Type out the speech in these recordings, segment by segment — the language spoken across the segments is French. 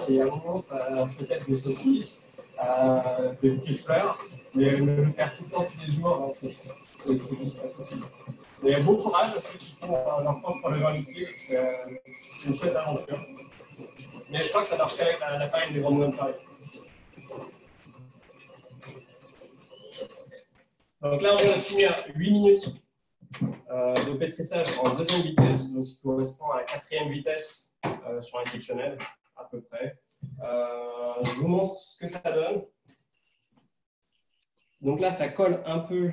et à un moment, peut-être des saucisses, des bouquets de fleurs, mais le faire tout le temps, tous les jours, c'est juste pas possible. Mais bon courage à ceux qui font leur propre levain liquide, c'est une chouette aventure. Mais je crois que ça marche qu'avec la farine des grands moulins de Paris. Donc là, on vient de finir 8 minutes de pétrissage en deuxième vitesse, donc ce qui correspond à la quatrième vitesse sur un dictionnaire, à peu près. Je vous montre ce que ça donne. Donc là, ça colle un peu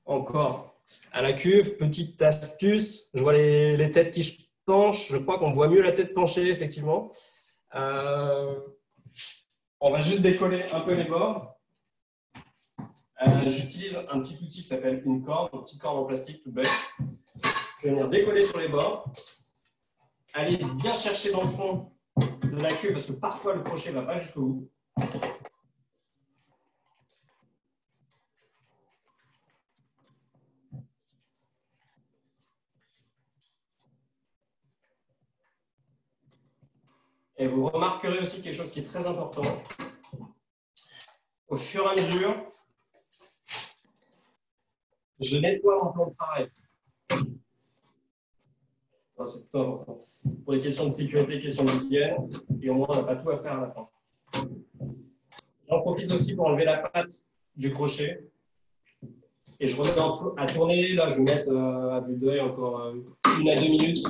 encore à la cuve. Petite astuce, je vois les têtes qui penchent. Je crois qu'on voit mieux la tête penchée, effectivement. On va juste décoller un peu les bords. J'utilise un petit outil qui s'appelle une corde, une petite corde en plastique toute bête. Je vais venir décoller sur les bords. Aller bien chercher dans le fond de la cuve parce que parfois le crochet ne va pas jusqu'au bout. Et vous remarquerez aussi quelque chose qui est très important. Au fur et à mesure, je nettoie mon plan de travail. C'est plutôt important. Pour les questions de sécurité, questions d'hygiène, et au moins on n'a pas tout à faire à la fin. J'en profite aussi pour enlever la patte du crochet. Et je remets à tourner. Là, je vais mettre à vue d'œil encore 1 à 2 minutes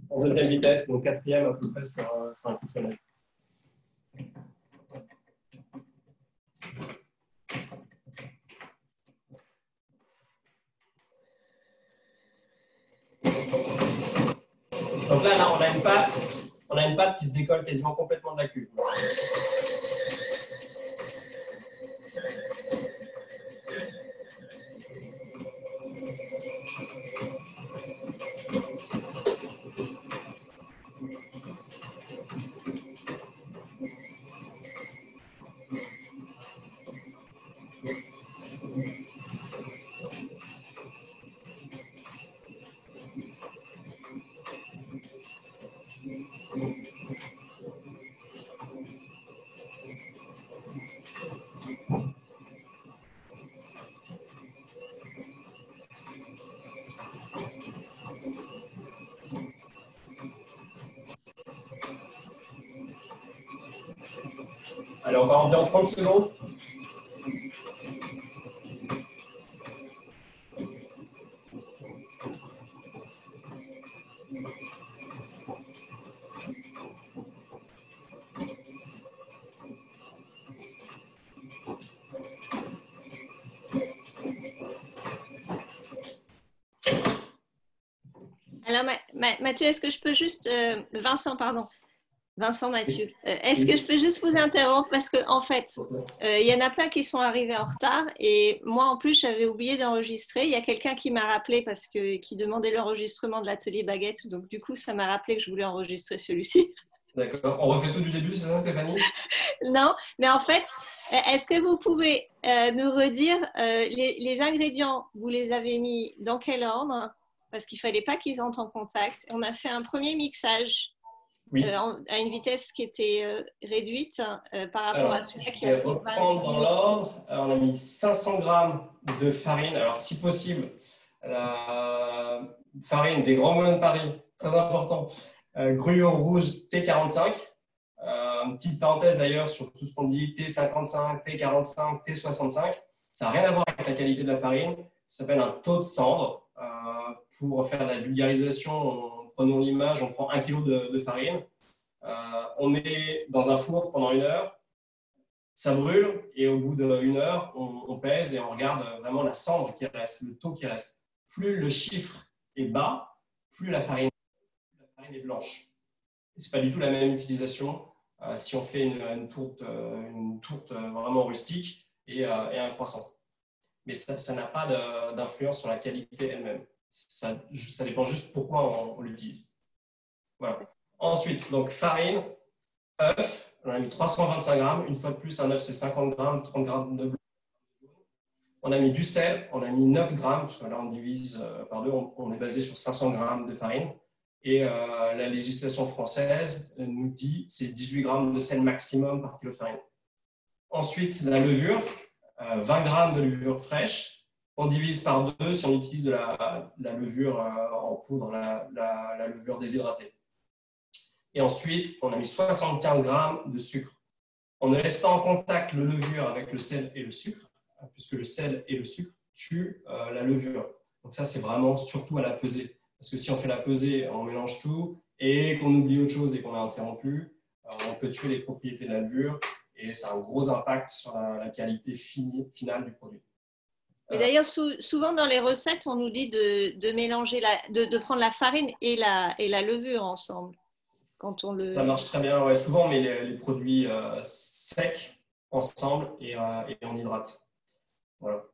en deuxième vitesse, donc quatrième à peu près sur un coup de fenêtre. Donc là, on a une pâte qui se décolle quasiment complètement de la cuve. Allez, on va environ 30 secondes. Alors, Mathieu, est-ce que je peux juste… Vincent, pardon. Vincent Mathieu. Est-ce que je peux juste vous interrompre parce qu'en fait, il y en a plein qui sont arrivés en retard et moi, en plus, j'avais oublié d'enregistrer. Il y a quelqu'un qui m'a rappelé parce qui demandait l'enregistrement de l'atelier baguette. Donc, du coup, ça m'a rappelé que je voulais enregistrer celui-ci. D'accord. On refait tout du début, c'est ça, Stéphanie? Non, mais en fait, est-ce que vous pouvez nous redire les ingrédients, vous les avez mis dans quel ordre? Parce qu'il ne fallait pas qu'ils entrent en contact. On a fait un premier mixage. Oui. À une vitesse qui était réduite par rapport à celui-là qui a reprendre dans l'ordre. On a mis 500 g de farine. Alors, si possible, la farine des Grands Moulins de Paris, très important. Gruyot rouge T45. Petite parenthèse d'ailleurs sur tout ce qu'on dit T55, T45, T65. Ça n'a rien à voir avec la qualité de la farine. Ça s'appelle un taux de cendre. Pour faire de la vulgarisation, prenons l'image, on prend 1 kg de farine, on met dans un four pendant 1 heure, ça brûle et au bout d'1 heure, on pèse et on regarde vraiment la cendre qui reste, le taux qui reste. Plus le chiffre est bas, plus la farine est blanche. Ce n'est pas du tout la même utilisation si on fait une tourte vraiment rustique et un croissant. Mais ça n'a pas d'influence sur la qualité elle-même. Ça dépend juste pourquoi on l'utilise. Voilà. Ensuite, donc farine, œuf, on a mis 325 grammes. Une fois de plus, un œuf c'est 50 grammes, 30 grammes de blanc. On a mis du sel, on a mis 9 grammes, parce que là on divise par 2, on est basé sur 500 grammes de farine. Et la législation française nous dit c'est 18 grammes de sel maximum par kilo de farine. Ensuite, la levure, 20 grammes de levure fraîche. On divise par 2 si on utilise de la levure en poudre, la levure déshydratée. Et ensuite, on a mis 75 grammes de sucre. On ne laisse pas en contact le levure avec le sel et le sucre, puisque le sel et le sucre tuent la levure. Donc ça, c'est vraiment surtout à la pesée. Parce que si on fait la pesée, on mélange tout et qu'on oublie autre chose et qu'on a interrompu, on peut tuer les propriétés de la levure et ça a un gros impact sur la qualité finale du produit. Mais d'ailleurs, souvent dans les recettes, on nous dit de mélanger, de prendre la farine et la levure ensemble. Quand on Ça marche très bien. Ouais. Souvent, on met les produits secs ensemble et on hydrate. Voilà.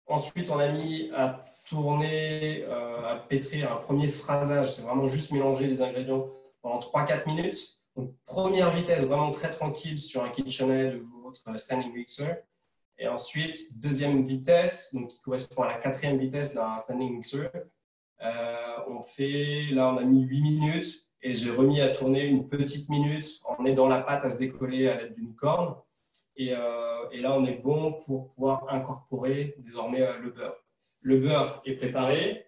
Ensuite, on a mis à tourner, à pétrir un premier phrasage. C'est vraiment juste mélanger les ingrédients pendant 3-4 minutes. Donc, première vitesse, vraiment très tranquille sur un KitchenAid ou votre standing mixer. Et ensuite, deuxième vitesse, donc qui correspond à la 4e vitesse d'un standing mixer. On a mis 8 minutes et j'ai remis à tourner une petite minute en aidant la pâte à se décoller à l'aide d'une corne. Et là, on est bon pour pouvoir incorporer désormais le beurre. Le beurre est préparé,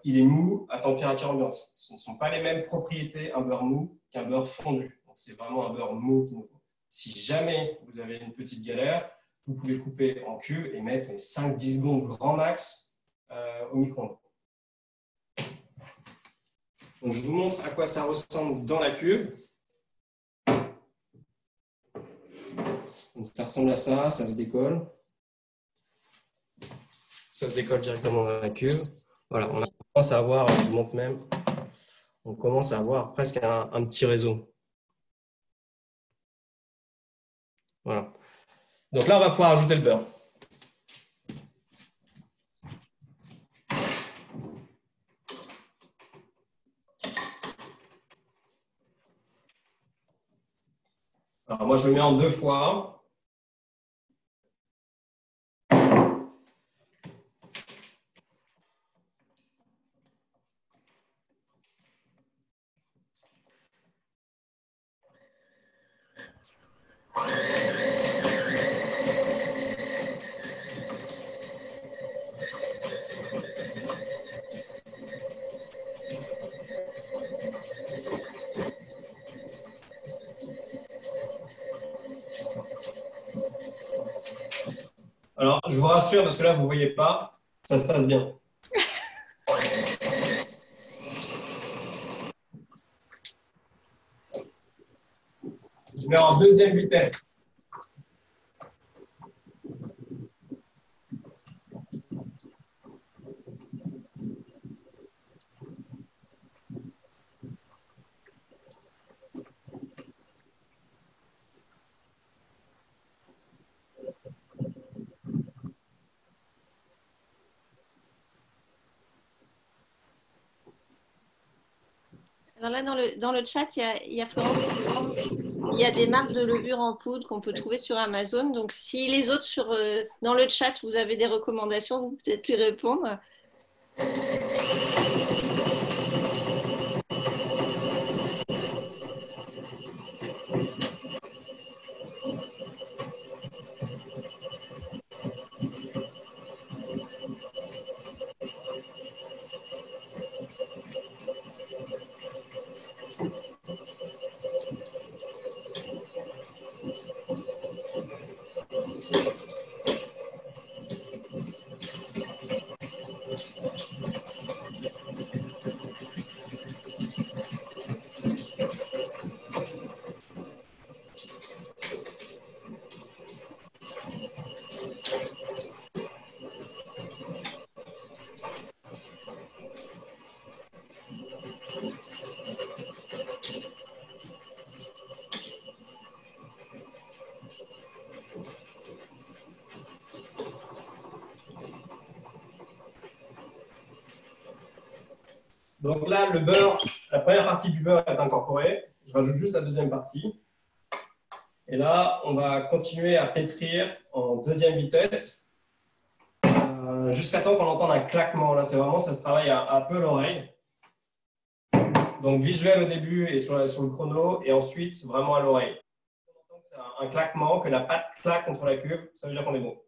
il est mou à température ambiante. Ce ne sont pas les mêmes propriétés un beurre mou qu'un beurre fondu. Donc, c'est vraiment un beurre mou qu'il nous faut. Si jamais vous avez une petite galère, vous pouvez couper en cubes et mettre 5-10 secondes grand max au micro-ondes. Donc, je vous montre à quoi ça ressemble dans la cube. Donc, ça ressemble à ça, ça se décolle. Ça se décolle directement dans la cube. Voilà, on commence à avoir, je vous montre même, on commence à avoir presque un petit réseau. Voilà. Donc là, on va pouvoir ajouter le beurre. Alors moi, je le mets en 2 fois. Alors, je vous rassure, parce que là, vous ne voyez pas, ça se passe bien. Je mets en 2e vitesse. Alors là, dans le chat, il y a Florence qui demande, il y a des marques de levure en poudre qu'on peut trouver sur Amazon. Donc, si les autres dans le chat, vous avez des recommandations, vous pouvez peut-être lui répondre. Donc là, le beurre, la première partie du beurre est incorporée. Je rajoute juste la 2e partie. Et là, on va continuer à pétrir en 2e vitesse jusqu'à temps qu'on entende un claquement. Là, c'est vraiment, ça se travaille un peu l'oreille. Donc, visuel au début et sur le chrono, et ensuite vraiment à l'oreille. On entend que c'est un claquement, que la pâte claque contre la cuve, ça veut dire qu'on est bon.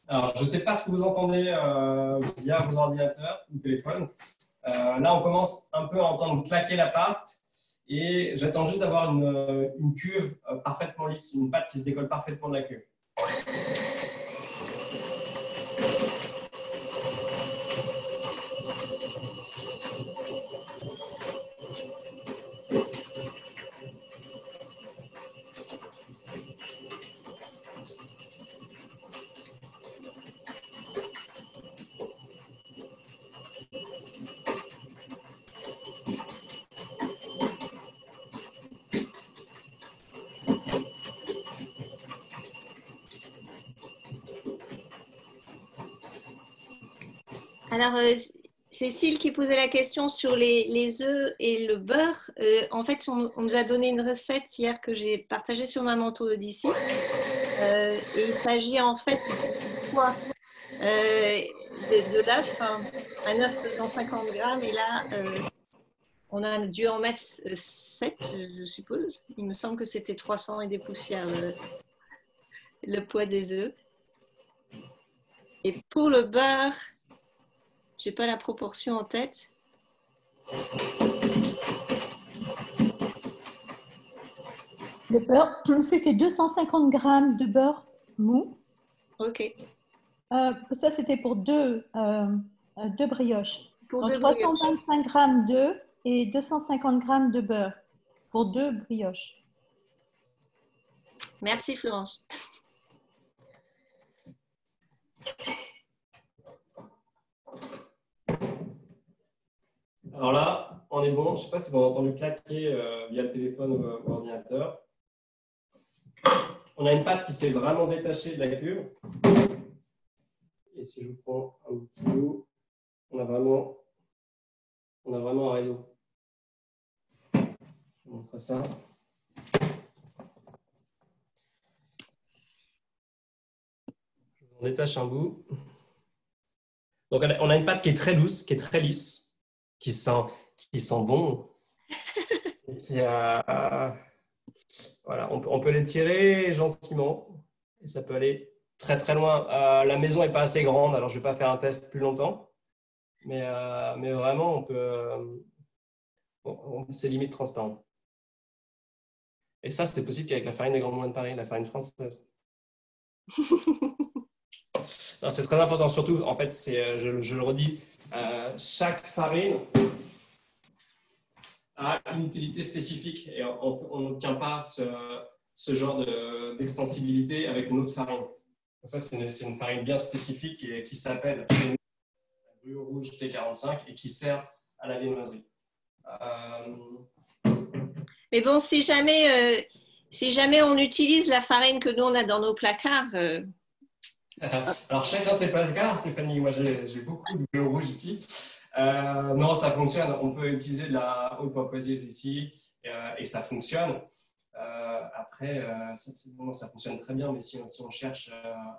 Alors, je ne sais pas ce que vous entendez via vos ordinateurs ou téléphones. Là, on commence un peu à entendre claquer la pâte et j'attends juste d'avoir une cuve parfaitement lisse, une pâte qui se décolle parfaitement de la cuve. Alors, Cécile qui posait la question sur les œufs et le beurre. En fait, on nous a donné une recette hier que j'ai partagée sur ma manteau d'ici. Et il s'agit en fait du poids de l'œuf, un œuf pesant 50 grammes. Et là, on a dû en mettre 7, je suppose. Il me semble que c'était 300 et des poussières, le poids des œufs. Et pour le beurre, j'ai pas la proportion en tête. Le beurre, c'était 250 grammes de beurre mou. Ok. Ça, c'était pour deux brioches. Pour Donc, deux brioches. 325 grammes d'œufs et 250 grammes de beurre pour deux brioches. Merci Florence. Alors là, on est bon. Je ne sais pas si vous avez entendu claquer via le téléphone ou l'ordinateur. On a une pâte qui s'est vraiment détachée de la cuve. Et si je vous prends un petit bout, on a vraiment un réseau. Je vous montre ça. On détache un bout. Donc, on a une pâte qui est très douce, qui est très lisse, qui sent bon. Et qui voilà, on peut l'étirer gentiment et ça peut aller très très loin. La maison n'est pas assez grande, alors je ne vais pas faire un test plus longtemps. Mais vraiment, on peut. C'est limite transparent. Et ça, c'est possible qu'avec la farine des Grands Moulins de Paris, la farine française. C'est très important. Surtout, en fait, je le redis, chaque farine a une utilité spécifique et on n'obtient pas ce genre d'extensibilité avec une autre farine. Donc ça, c'est une farine bien spécifique qui s'appelle Gruau rouge T45 et qui sert à la viennoiserie. Mais bon, si jamais on utilise la farine que nous on a dans nos placards, Alors, chacun ses placards, Stéphanie. Moi, j'ai beaucoup de bleu rouge ici. Non, ça fonctionne. On peut utiliser de la haute poisilleuse ici et ça fonctionne. Après, ça fonctionne très bien, mais si on cherche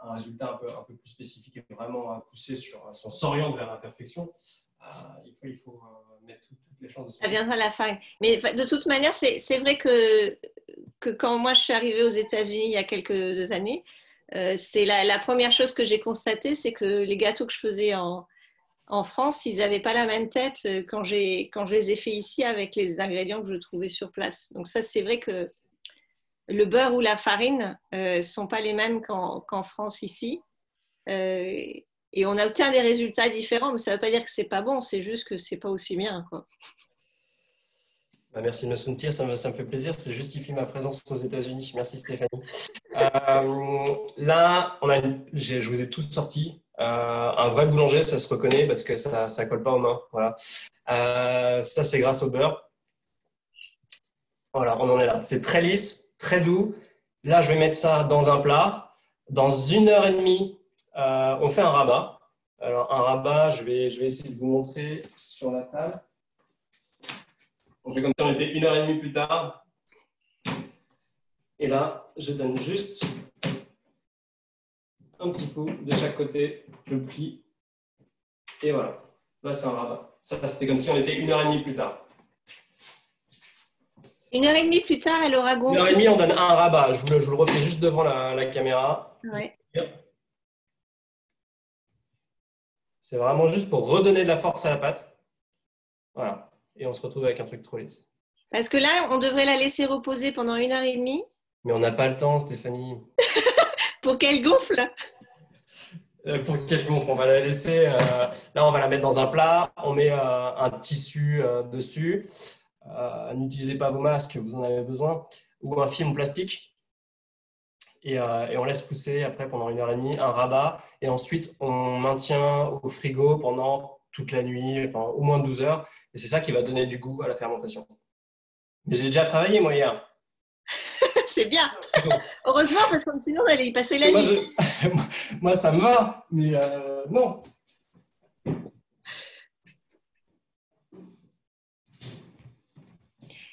un résultat un peu plus spécifique et vraiment à pousser si on s'oriente vers la perfection, il faut mettre toutes les chances de se ça viendra de la farine. Mais de toute manière, c'est vrai que quand moi je suis arrivée aux États-Unis il y a quelques années, c'est la première chose que j'ai constatée, c'est que les gâteaux que je faisais en France, ils n'avaient pas la même tête quand je les ai fait ici avec les ingrédients que je trouvais sur place. Donc ça, c'est vrai que le beurre ou la farine ne sont pas les mêmes qu'en France ici. Et on obtient des résultats différents, mais ça ne veut pas dire que c'est pas bon, c'est juste que c'est pas aussi bien, quoi. Merci de me soutenir, ça me fait plaisir, ça justifie ma présence aux États-Unis. Merci Stéphanie. Là, je vous ai tous sortis. Un vrai boulanger, ça se reconnaît parce que ça ne colle pas aux mains. Voilà. Ça, c'est grâce au beurre. Voilà, on en est là. C'est très lisse, très doux. Là, je vais mettre ça dans un plat. Dans 1 heure et demie, on fait un rabat. Alors, un rabat, je vais essayer de vous montrer sur la table. On fait comme si on était 1 heure et demie plus tard. Et là, je donne juste un petit coup de chaque côté. Je plie. Et voilà. Là, c'est un rabat. Ça, c'était comme si on était 1 heure et demie plus tard. 1 heure et demie plus tard, elle aura gonflé. 1 heure et demie, on donne un rabat. Je vous le refais juste devant la caméra. Ouais. C'est vraiment juste pour redonner de la force à la pâte. Voilà. Et on se retrouve avec un truc trop lisse. Parce que là, on devrait la laisser reposer pendant 1 heure et demie. Mais on n'a pas le temps, Stéphanie. Pour qu'elle gonfle. Pour qu'elle gonfle, on va la laisser. Là, on va la mettre dans un plat. On met un tissu dessus. N'utilisez pas vos masques, vous en avez besoin. Ou un film plastique. Et on laisse pousser après pendant 1 heure et demie un rabat. Et ensuite, on maintient au frigo pendant toute la nuit, enfin au moins 12 heures. Et c'est ça qui va donner du goût à la fermentation. Mais j'ai déjà travaillé, moi, hier. C'est bien. Heureusement, parce que sinon, on allait y passer la nuit. Moi, ça me va, mais non.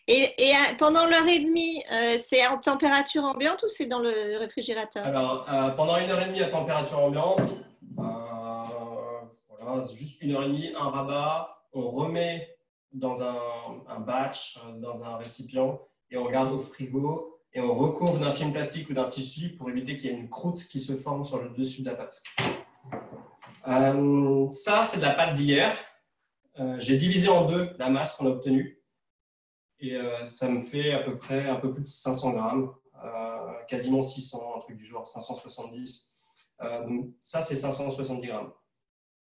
Et pendant l'heure et demie, c'est en température ambiante ou c'est dans le réfrigérateur? Alors, pendant 1 heure et demie à température ambiante, voilà, c'est juste 1 heure et demie, un rabat, on remet dans un batch, dans un récipient, et on garde au frigo, et on recouvre d'un film plastique ou d'un tissu pour éviter qu'il y ait une croûte qui se forme sur le dessus de la pâte. Ça, c'est de la pâte d'hier. J'ai divisé en deux la masse qu'on a obtenue. Et ça me fait à peu près un peu plus de 500 grammes, quasiment 600, un truc du genre 570. Donc ça, c'est 570 grammes.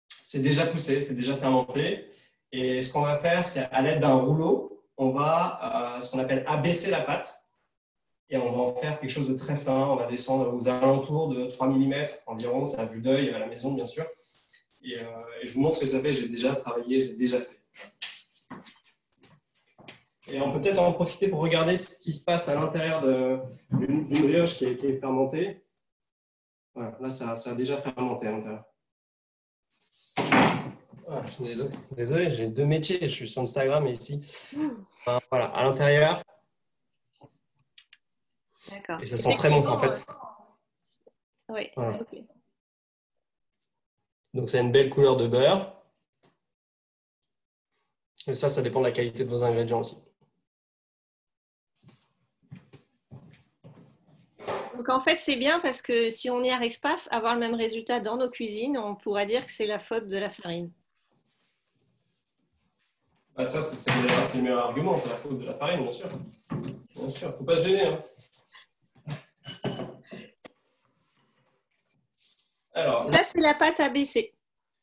C'est déjà poussé, c'est déjà fermenté. Et ce qu'on va faire, c'est à l'aide d'un rouleau, on va ce qu'on appelle abaisser la pâte. Et on va en faire quelque chose de très fin. On va descendre aux alentours de 3 mm environ. C'est à vue d'œil à la maison, bien sûr. Et je vous montre ce que ça fait. J'ai déjà travaillé, j'ai déjà fait. Et on peut peut-être en profiter pour regarder ce qui se passe à l'intérieur d'une brioche qui est fermentée. Voilà, là, ça a déjà fermenté à l'intérieur. Voilà, désolé, j'ai deux métiers. Je suis sur Instagram et ici. Voilà, à l'intérieur. D'accord. Et ça sent très bon, en fait. Oui, voilà. okay. Donc, c'est une belle couleur de beurre. Et ça dépend de la qualité de vos ingrédients aussi. Donc en fait, c'est bien parce que si on n'y arrive pas à avoir le même résultat dans nos cuisines, on pourra dire que c'est la faute de la farine. Ah, ça, c'est le meilleur argument, c'est la faute de la farine, bien sûr. Bien sûr, il ne faut pas se gêner. Hein. Alors, là, c'est la pâte abaissée.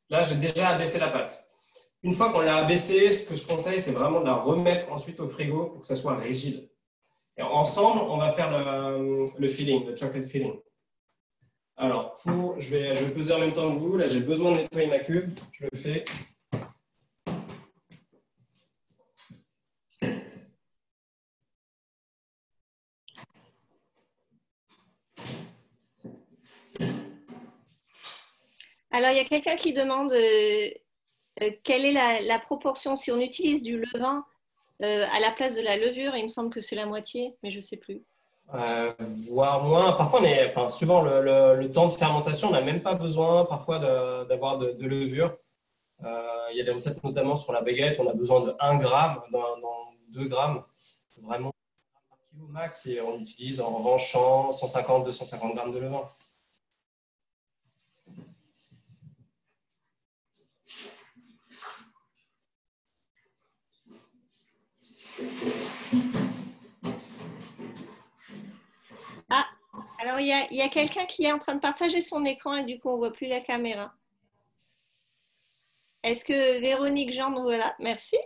Là, j'ai déjà abaissé la pâte. Une fois qu'on l'a abaissée, ce que je conseille, c'est vraiment de la remettre ensuite au frigo pour que ça soit rigide. Et ensemble, on va faire le filling, le chocolate filling. Alors, je vais peser en même temps que vous. Là, j'ai besoin de nettoyer ma cuve. Je le fais. Alors, il y a quelqu'un qui demande quelle est la proportion si on utilise du levain à la place de la levure. Il me semble que c'est la moitié, mais je ne sais plus. Voire moins. Parfois, enfin, suivant le temps de fermentation, on n'a même pas besoin parfois d'avoir de levure. Il y a des recettes notamment sur la baguette, on a besoin de 1 gramme, dans 2 grammes, vraiment 1 kilo max, et on utilise en revanche 150-250 grammes de levain. Ah, alors il y a quelqu'un qui est en train de partager son écran et du coup on ne voit plus la caméra. Est-ce que Véronique Gendre, voilà, merci.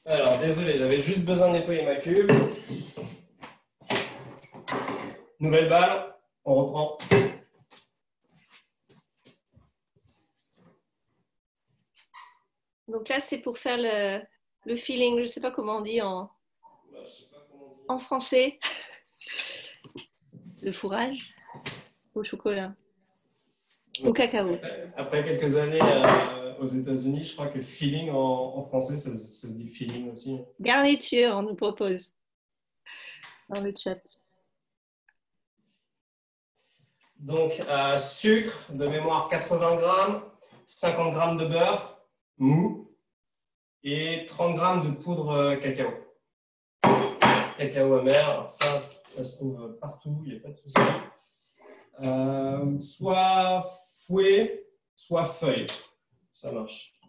Alors, désolé, j'avais juste besoin de nettoyer ma cube. Nouvelle balle, on reprend. Donc là, c'est pour faire le filling, je ne sais pas comment on dit en français. Le fourrage au chocolat, au cacao. Après quelques années aux États-Unis, je crois que filling en français, ça se dit filling aussi. Garniture, on nous propose dans le chat. Donc, sucre, de mémoire 80 grammes, 50 grammes de beurre mou et 30 grammes de poudre cacao. Cacao amer, alors ça se trouve partout, il n'y a pas de souci. Soit fouet, soit feuille, ça marche.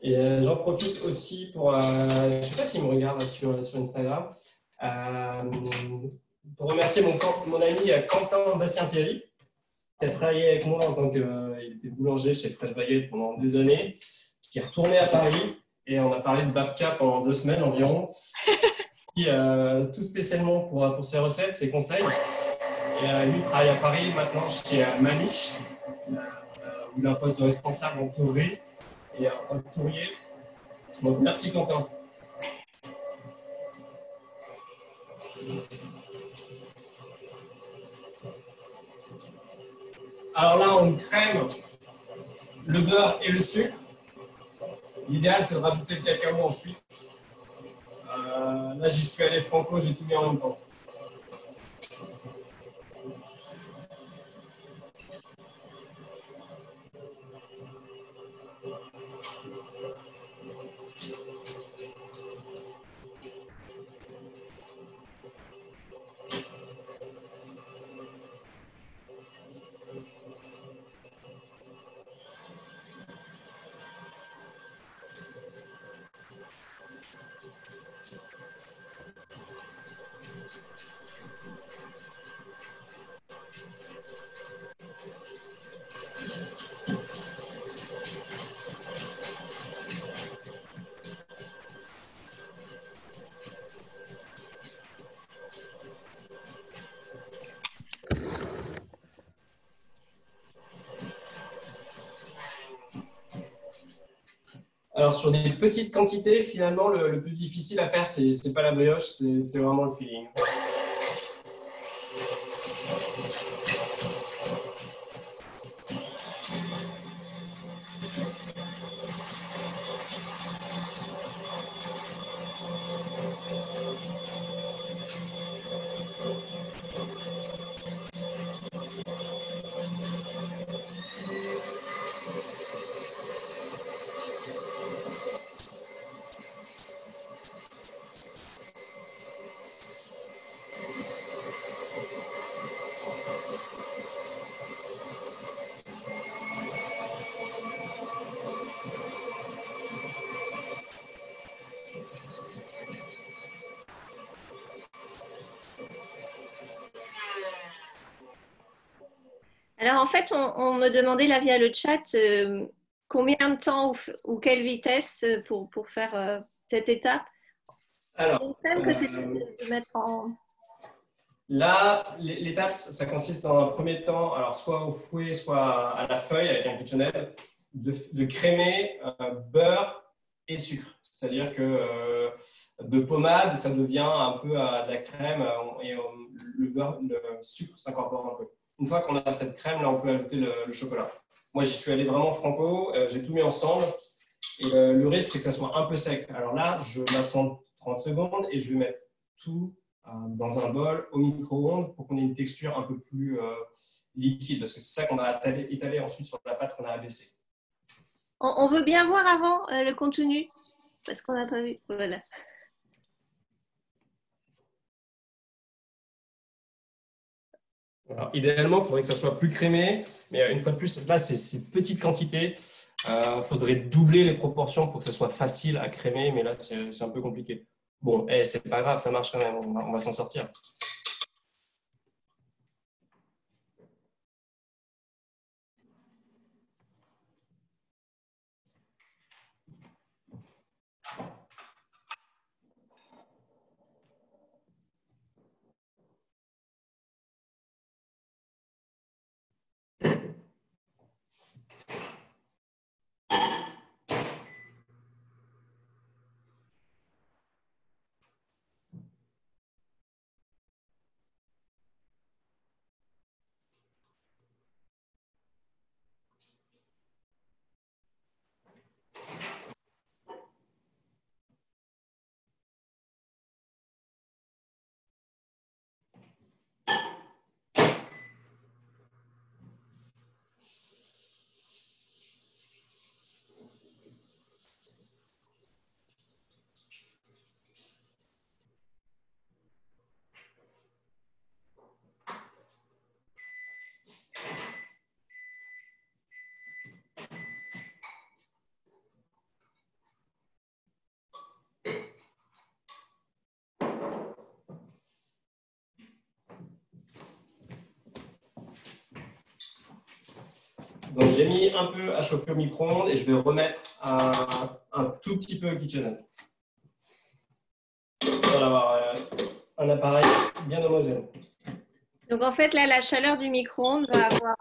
Et j'en profite aussi pour, je ne sais pas s'il me regarde là, sur Instagram, pour remercier mon ami Quentin Bastien-Thierry, qui a travaillé avec moi en tant qu'il était boulanger chez Fresh Baguette pendant des années, qui est retourné à Paris et on a parlé de Babka pendant 2 semaines environ, qui, tout spécialement pour ses recettes, ses conseils. Et lui travaille à Paris maintenant chez Maniche, où il a un poste de responsable en tourerie et en tourrier. Donc merci Quentin. Alors là, on crème le beurre et le sucre. L'idéal, c'est de rajouter le cacao ensuite. Là, j'y suis allé franco, j'ai tout mis en même temps. Alors, sur des petites quantités, finalement, le plus difficile à faire, c'est pas la brioche, c'est vraiment le filling. Alors, en fait, on me demandait là via le chat combien de temps ou quelle vitesse pour faire cette étape. C'est une Alors, crème que tu essaies de mettre en… là, l'étape, ça consiste dans un premier temps, alors soit au fouet, soit à la feuille avec un KitchenAid, de crémer beurre et sucre. C'est-à-dire que de pommade, ça devient un peu de la crème et le beurre, le sucre s'incorpore un peu. Une fois qu'on a cette crème, là, on peut ajouter le chocolat. Moi, j'y suis allé vraiment franco, j'ai tout mis ensemble. Et le risque, c'est que ça soit un peu sec. Alors là, je m'absente 30 secondes et je vais mettre tout dans un bol au micro-ondes pour qu'on ait une texture un peu plus liquide, parce que c'est ça qu'on va étaler ensuite sur la pâte qu'on a abaissée. On veut bien voir avant le contenu, parce qu'on n'a pas vu. Voilà. Alors, idéalement, il faudrait que ça soit plus crémé, mais une fois de plus, là, c'est petite quantité. Il faudrait doubler les proportions pour que ça soit facile à crémer, mais là, c'est un peu compliqué. Bon, c'est pas grave, ça marche quand même, on va s'en sortir. Donc, j'ai mis un peu à chauffer au micro-ondes et je vais remettre un tout petit peu au KitchenAid. Pour avoir un appareil bien homogène. Donc, en fait, là, la chaleur du micro-ondes va avoir…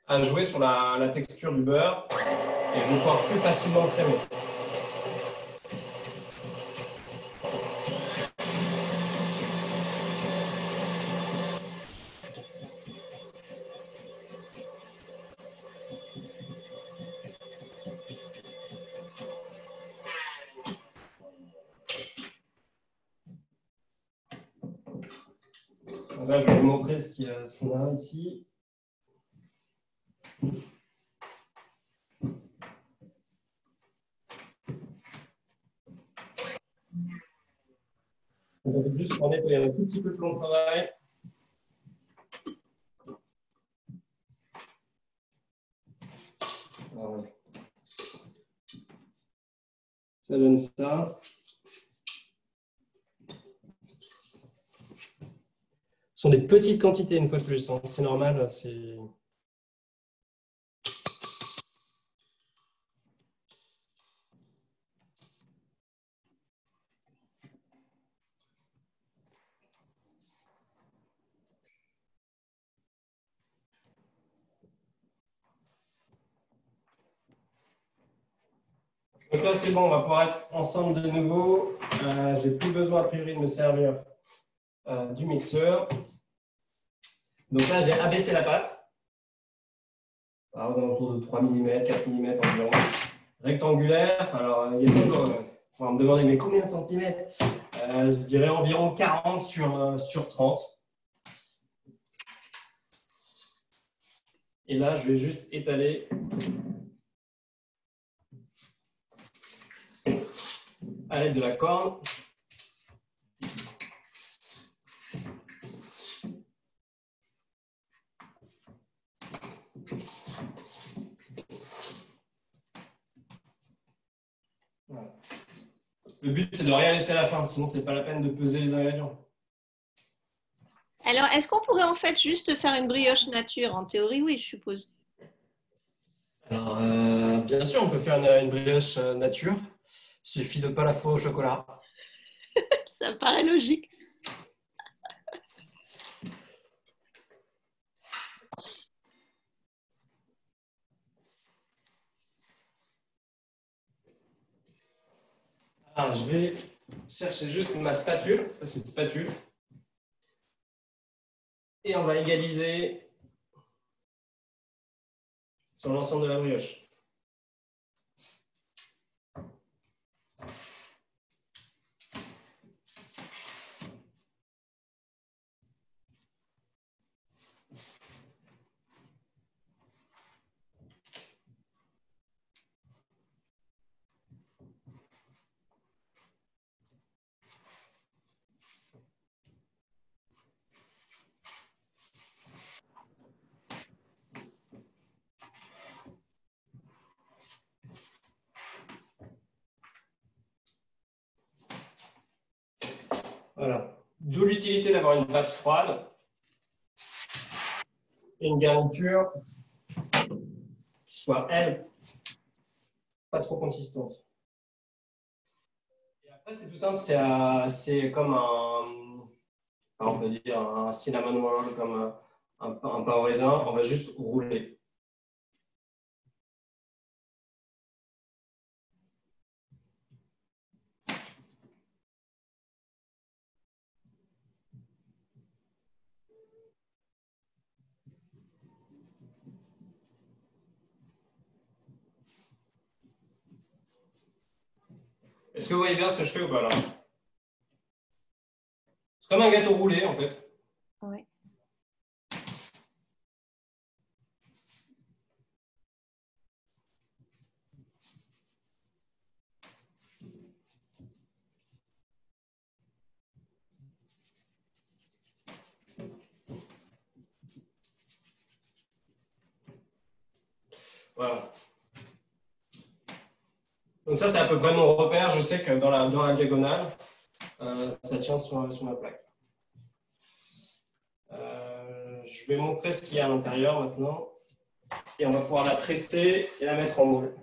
À jouer sur la texture du beurre et je vais pouvoir plus facilement le crémer. Donc là, je vais vous montrer ce qu'on a ici. On va juste en nettoyer un tout petit peu selon le travail. Voilà. Ça donne ça. Ce sont des petites quantités, une fois de plus. Hein. C'est normal. C'est… Donc là, c'est bon, on va pouvoir être ensemble de nouveau. J'ai plus besoin, a priori, de me servir du mixeur. Donc là, j'ai abaissé la pâte. Aux alentours de 3 mm, 4 mm environ. Rectangulaire. Alors, il y a toujours… on va me demander, mais combien de centimètres? Je dirais environ 40 sur 30. Et là, je vais juste étaler à l'aide de la corne. Voilà. Le but, c'est de ne rien laisser à la fin, sinon, ce n'est pas la peine de peser les ingrédients. Alors, est-ce qu'on pourrait en fait juste faire une brioche nature? En théorie, oui, je suppose. Alors, bien sûr, on peut faire une brioche nature. Il suffit de pas la faux au chocolat. Ça me paraît logique. Alors, je vais chercher juste ma spatule. Ça, c'est une spatule. Et on va égaliser sur l'ensemble de la brioche. Voilà. D'où l'utilité d'avoir une pâte froide et une garniture qui soit, elle, pas trop consistante. Et après, c'est tout simple, c'est comme on peut dire un cinnamon roll, comme un pain au raisin. On va juste rouler. Est-ce que vous voyez bien ce que je fais ou pas là? C'est comme un gâteau roulé en fait. Oui. Voilà. Donc ça, c'est à peu près mon repère. Je sais que dans la diagonale, ça tient sur ma plaque. Je vais montrer ce qu'il y a à l'intérieur maintenant. Et on va pouvoir la tresser et la mettre en moule.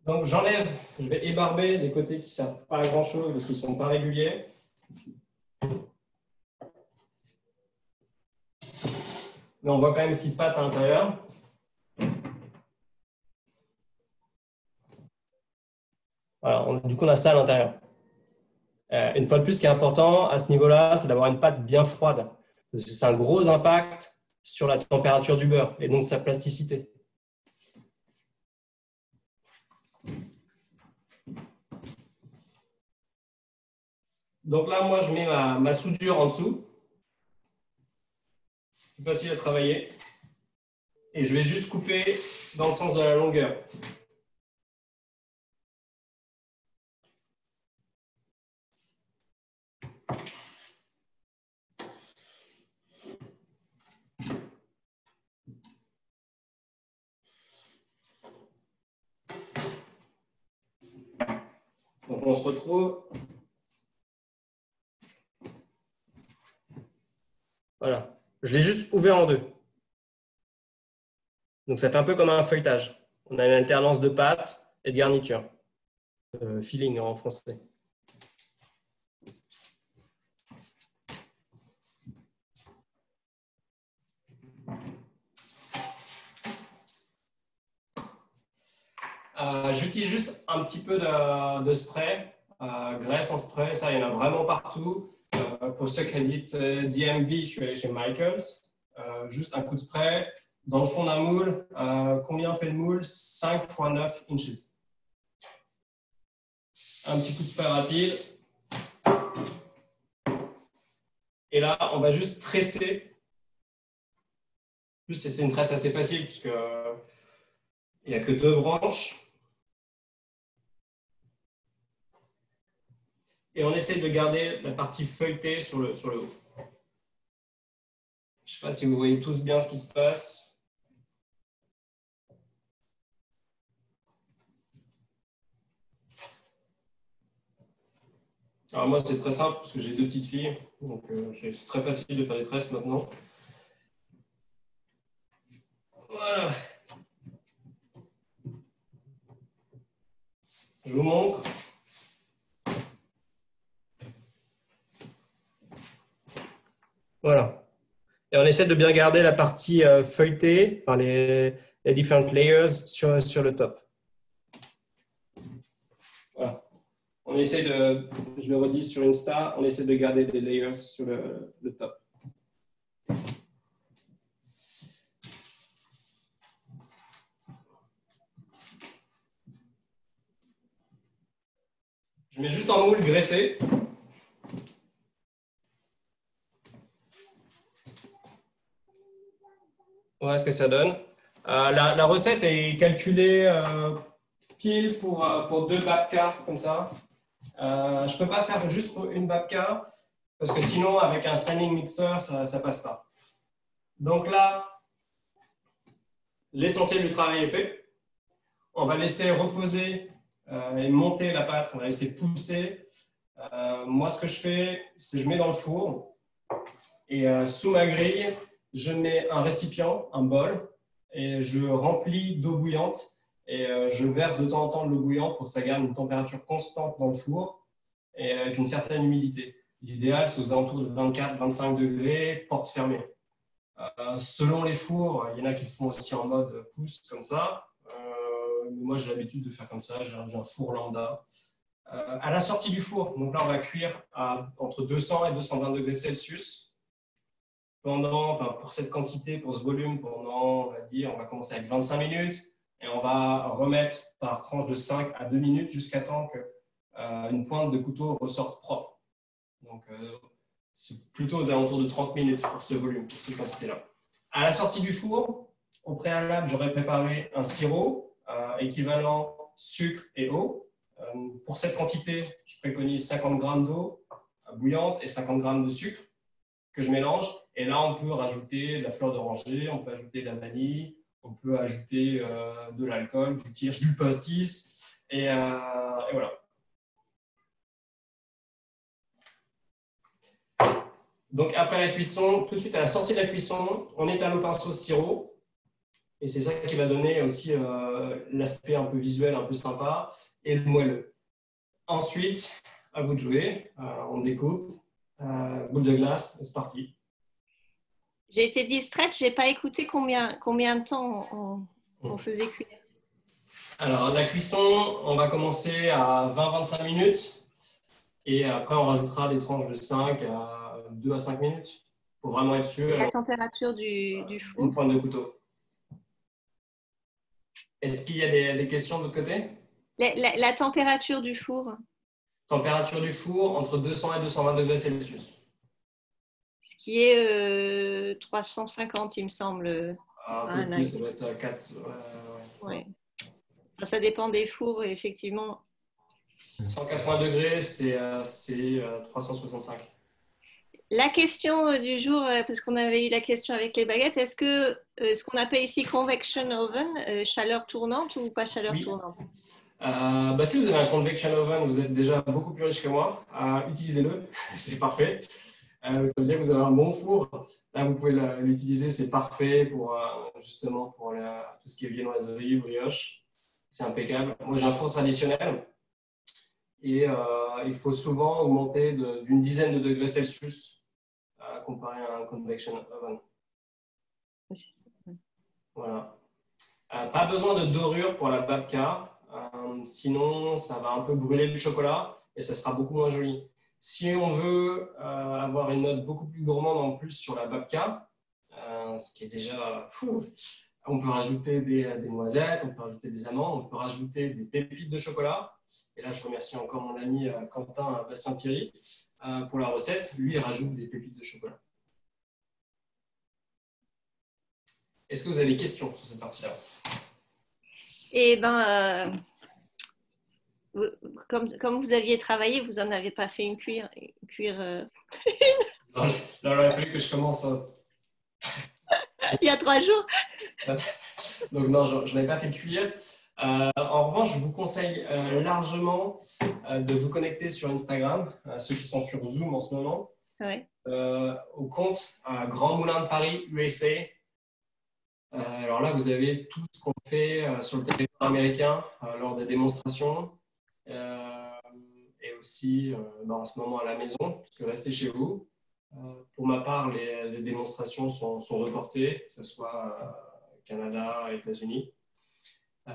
Donc j'enlève, je vais ébarber les côtés qui ne servent pas à grand chose parce qu'ils ne sont pas réguliers. Mais on voit quand même ce qui se passe à l'intérieur. Voilà, du coup on a ça à l'intérieur. Une fois de plus, ce qui est important à ce niveau-là, c'est d'avoir une pâte bien froide. Parce que c'est un gros impact sur la température du beurre et donc sa plasticité. Donc là, moi, je mets ma soudure en dessous. C'est facile à travailler. Et je vais juste couper dans le sens de la longueur. Donc on se retrouve. Voilà. Je l'ai juste ouvert en deux. Donc ça fait un peu comme un feuilletage. On a une alternance de pâte et de garniture. Filling en français. J'utilise juste un petit peu de spray, graisse en spray, ça il y en a vraiment partout. Pour ceux qui habitent DMV, je suis allé chez Michaels. Juste un coup de spray dans le fond d'un moule. Combien fait le moule? 5 x 9 inches. Un petit coup de spray rapide. Et là, on va juste tresser. En plus, c'est une tresse assez facile puisque il n'y a que 2 branches. Et on essaie de garder la partie feuilletée sur le haut. Je ne sais pas si vous voyez tous bien ce qui se passe. Alors moi, c'est très simple parce que j'ai 2 petites filles. Donc, c'est très facile de faire des tresses maintenant. Voilà. Je vous montre. Voilà. Et on essaie de bien garder la partie feuilletée, enfin les different layers sur le top. Voilà. On essaie de, je le redis sur Insta, on essaie de garder des layers sur le top. Je mets juste en moule graissé. Voilà ce que ça donne. La recette est calculée pile pour 2 babkas, comme ça. Je ne peux pas faire juste pour une babka, parce que sinon, avec un standing mixer, ça ne passe pas. Donc là, l'essentiel du travail est fait. On va laisser reposer et monter la pâte. On va laisser pousser. Moi, ce que je fais, c'est que je mets dans le four. Et sous ma grille, je mets un récipient, un bol, et je remplis d'eau bouillante. Et je verse de temps en temps de l'eau bouillante pour que ça garde une température constante dans le four et avec une certaine humidité. L'idéal, c'est aux alentours de 24-25 degrés, porte fermée. Selon les fours, il y en a qui le font aussi en mode pouce, comme ça. Moi, j'ai l'habitude de faire comme ça. J'ai un four lambda. À la sortie du four, donc là, on va cuire entre 200 et 220 degrés Celsius. Pour cette quantité, pour ce volume, pendant, on va commencer avec 25 minutes et on va remettre par tranche de 5 à 2 minutes jusqu'à temps qu'une pointe de couteau ressorte propre. Donc, c'est plutôt aux alentours de 30 minutes pour ce volume, pour cette quantité-là. À la sortie du four, au préalable, j'aurais préparé un sirop équivalent sucre et eau. Pour cette quantité, je préconise 50 g d'eau bouillante et 50 g de sucre que je mélange. Et là, on peut rajouter de la fleur d'oranger, on peut ajouter de la vanille, on peut ajouter de l'alcool, du kirsch, du pastis, et voilà. Donc, après la cuisson, tout de suite à la sortie de la cuisson, on étale au pinceau sirop. Et c'est ça qui va donner aussi l'aspect un peu visuel, un peu sympa, et le moelleux. Ensuite, à vous de jouer, on découpe, boule de glace, c'est parti. J'ai été distraite, je n'ai pas écouté combien de temps on faisait cuire. Alors, la cuisson, on va commencer à 20-25 minutes et après, on rajoutera des tranches de 5 à 2 à 5 minutes pour vraiment être sûr. La température du four. Une pointe de couteau. Est-ce qu'il y a des questions de l'autre côté? La température du four. Température du four entre 200 et 220 degrés Celsius. Ce qui est 350, il me semble. Un peu plus, ça doit être à 4. Ouais. Enfin, ça dépend des fours, effectivement. 180 degrés, c'est 365. La question du jour, parce qu'on avait eu la question avec les baguettes, est-ce que ce qu'on appelle ici convection oven, chaleur tournante ou pas chaleur tournante? Si vous avez un convection oven, vous êtes déjà beaucoup plus riche que moi. Utilisez-le, c'est parfait. Ça veut dire que vous avez un bon four. Là, vous pouvez l'utiliser, c'est parfait pour justement pour tout ce qui est viennoiserie, brioche. C'est impeccable. Moi, j'ai un four traditionnel et il faut souvent augmenter d'une dizaine de degrés Celsius comparé à un convection oven. Voilà. Pas besoin de dorure pour la babka, sinon ça va un peu brûler le chocolat et ça sera beaucoup moins joli. Si on veut avoir une note beaucoup plus gourmande en plus sur la babka, ce qui est déjà fou, on peut rajouter des noisettes, on peut rajouter des amandes, on peut rajouter des pépites de chocolat. Et là, je remercie encore mon ami Quentin Bastien-Thierry pour la recette. Lui, il rajoute des pépites de chocolat. Est-ce que vous avez des questions sur cette partie-là? Eh bien, Comme vous aviez travaillé, vous n'en avez pas fait une cuire. Non, il aurait fallu que je commence. Il y a 3 jours. Donc non, je n'avais pas fait cuire. En revanche, je vous conseille largement de vous connecter sur Instagram, ceux qui sont sur Zoom en ce moment, Ouais. au compte Grand Moulin de Paris USA. Alors là, vous avez tout ce qu'on fait sur le territoire américain lors des démonstrations et aussi en ce moment à la maison, parce que restez chez vous. Pour ma part, les démonstrations sont reportées, que ce soit Canada, États-Unis.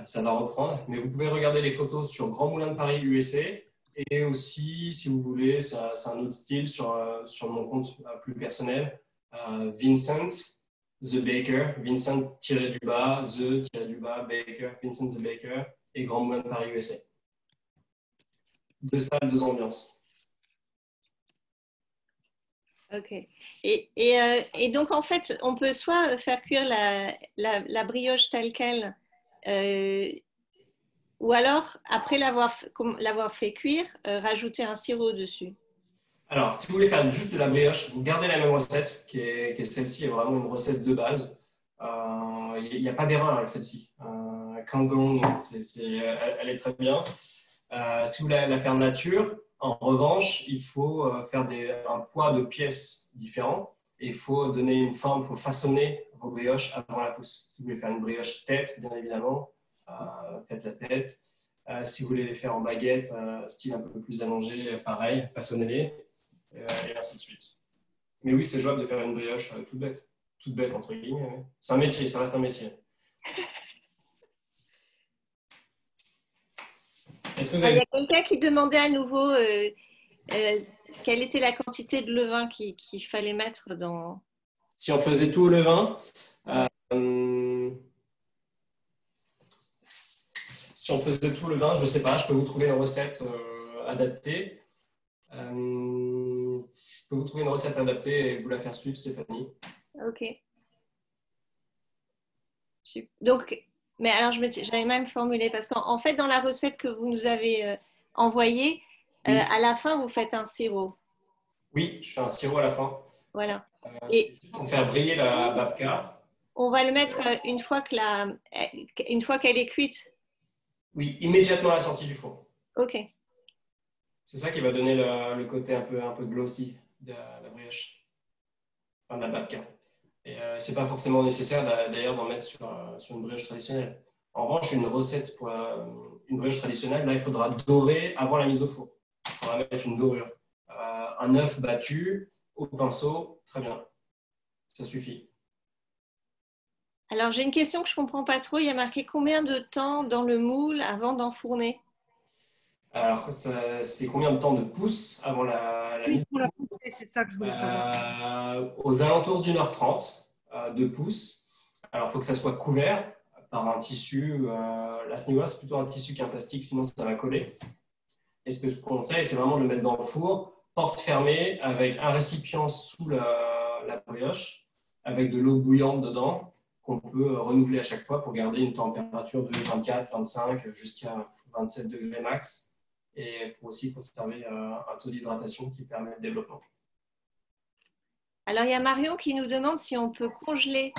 Ça va reprendre, mais vous pouvez regarder les photos sur Grand Moulin de Paris USA et aussi, si vous voulez, c'est un autre style sur mon compte plus personnel, Vincent The Baker, Vincent tiré-du-bas, The tiré-du-bas, Baker, Vincent The Baker et Grand Moulin de Paris USA. 2 salles, 2 ambiances. Ok. Et donc, en fait, on peut soit faire cuire la brioche telle qu'elle, ou alors, après l'avoir fait cuire, rajouter un sirop dessus. Alors, si vous voulez faire juste de la brioche, vous gardez la même recette, qui est celle-ci, est vraiment une recette de base. Il n'y a pas d'erreur avec celle-ci. Kangong, elle est très bien. Si vous voulez la faire nature, en revanche, il faut faire un poids de pièces différents et il faut donner une forme, il faut façonner vos brioches avant la pousse. Si vous voulez faire une brioche tête, bien évidemment, faites la tête. Si vous voulez les faire en baguette, style un peu plus allongé, pareil, façonnez-les et ainsi de suite. Mais oui, c'est jouable de faire une brioche toute bête entre guillemets. C'est un métier, ça reste un métier. Il y a quelqu'un qui demandait à nouveau quelle était la quantité de levain qu'il fallait mettre dans… Si on faisait tout au levain, si on faisait tout le vin, je ne sais pas, je peux vous trouver une recette adaptée. Je peux vous trouver une recette adaptée et vous la faire suivre, Stéphanie. Ok. Donc, mais alors j'avais même formulé, parce qu'en fait, dans la recette que vous nous avez envoyée, Oui. à la fin, vous faites un sirop. Oui, je fais un sirop à la fin. Voilà. C'est juste pour faire briller la babka. On va le mettre une fois qu'elle est cuite. Oui, immédiatement à la sortie du four. Ok. C'est ça qui va donner le côté un peu glossy de la brioche, enfin, de la babka. Et c'est pas forcément nécessaire d'ailleurs d'en mettre sur une brioche traditionnelle. En revanche, une recette pour une brioche traditionnelle, là, il faudra dorer avant la mise au four. Il faudra mettre une dorure. Un œuf battu au pinceau, très bien. Ça suffit. Alors, j'ai une question que je ne comprends pas trop. Il y a marqué combien de temps dans le moule avant d'enfourner? Alors, c'est combien de temps de pouce avant la mise? Pour la pousser, c'est ça que je voulais savoir. Aux alentours d'1h30 de pouce. Alors, il faut que ça soit couvert par un tissu. Là, à ce niveau-là, c'est plutôt un tissu qu'un plastique, sinon ça va coller. Et ce que je conseille, c'est vraiment de le mettre dans le four, porte fermée, avec un récipient sous la brioche, avec de l'eau bouillante dedans, qu'on peut renouveler à chaque fois pour garder une température de 24, 25 jusqu'à 27 degrés max. Et pour aussi conserver un taux d'hydratation qui permet le développement. Alors, il y a Marion qui nous demande si on peut congeler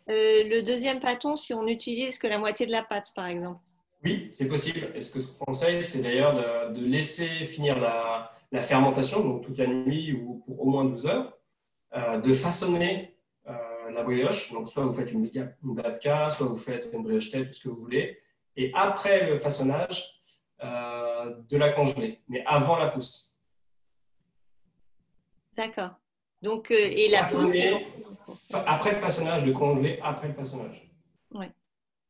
le deuxième pâton si on n'utilise que la moitié de la pâte, par exemple. Oui, c'est possible. Et ce que je conseille, c'est d'ailleurs de laisser finir la fermentation, donc toute la nuit ou pour au moins 12 heures, de façonner la brioche. Donc, soit vous faites une babka, soit vous faites une brioche tête, tout ce que vous voulez. Et après le façonnage, de la congeler, mais avant la pousse. D'accord. Donc, et après le façonnage, de congeler après le façonnage. Ouais.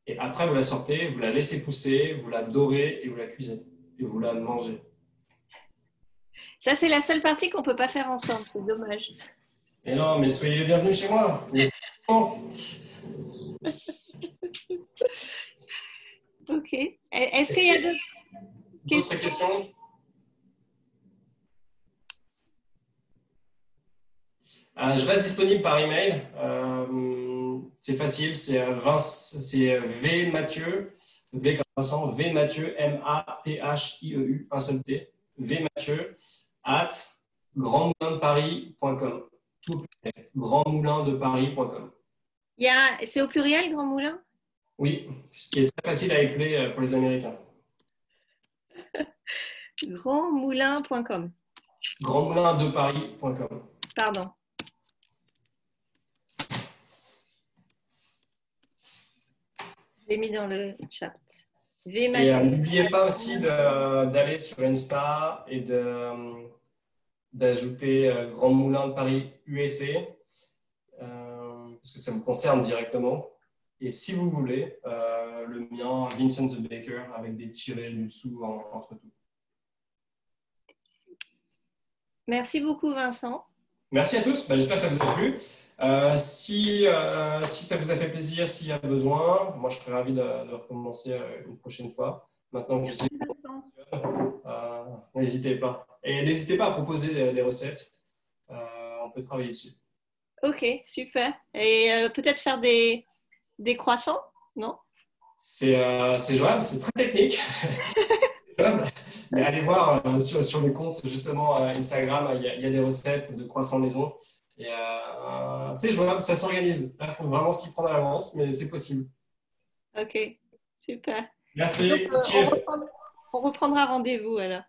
Et après, vous la sortez, vous la laissez pousser, vous la dorez et vous la cuisez. Et vous la mangez. Ça, c'est la seule partie qu'on ne peut pas faire ensemble. C'est dommage. Mais non, mais soyez les bienvenus chez moi. Ok. Est-ce qu'il y a d'autres questions? Je reste disponible par email. C'est facile, c'est vmathieu, V comme Vincent, V Mathieu, M-A-T-H-I-E-U, un seul T, V Mathieu, @grandmoulindeparis.com. Tout grandmoulindeparis.com. C'est au pluriel, Grand Moulin? Oui, ce qui est très facile à épeler pour les Américains. Grandmoulin.com. Grandmoulindeparis.com. Pardon. Je l'ai mis dans le chat. Et n'oubliez pas aussi d'aller sur Insta et d'ajouter Grand Moulin de Paris USA, parce que ça me concerne directement. Et si vous voulez, le mien, Vincent the Baker, avec des tirets du dessous entre tout. Merci beaucoup, Vincent. Merci à tous. J'espère que ça vous a plu. Si ça vous a fait plaisir, s'il y a besoin, moi je serais ravi de recommencer une prochaine fois. Maintenant que je sais n'hésitez pas. Et n'hésitez pas à proposer des recettes. On peut travailler dessus. Ok, super. Et peut-être faire des croissants, non? C'est jouable, c'est très technique. Mais allez voir sur les comptes justement Instagram, il y a des recettes de croissants maison. Et c'est jouable, ça s'organise. Il faut vraiment s'y prendre à l'avance, mais c'est possible. Ok, super. Merci. Donc, on reprendra rendez-vous alors.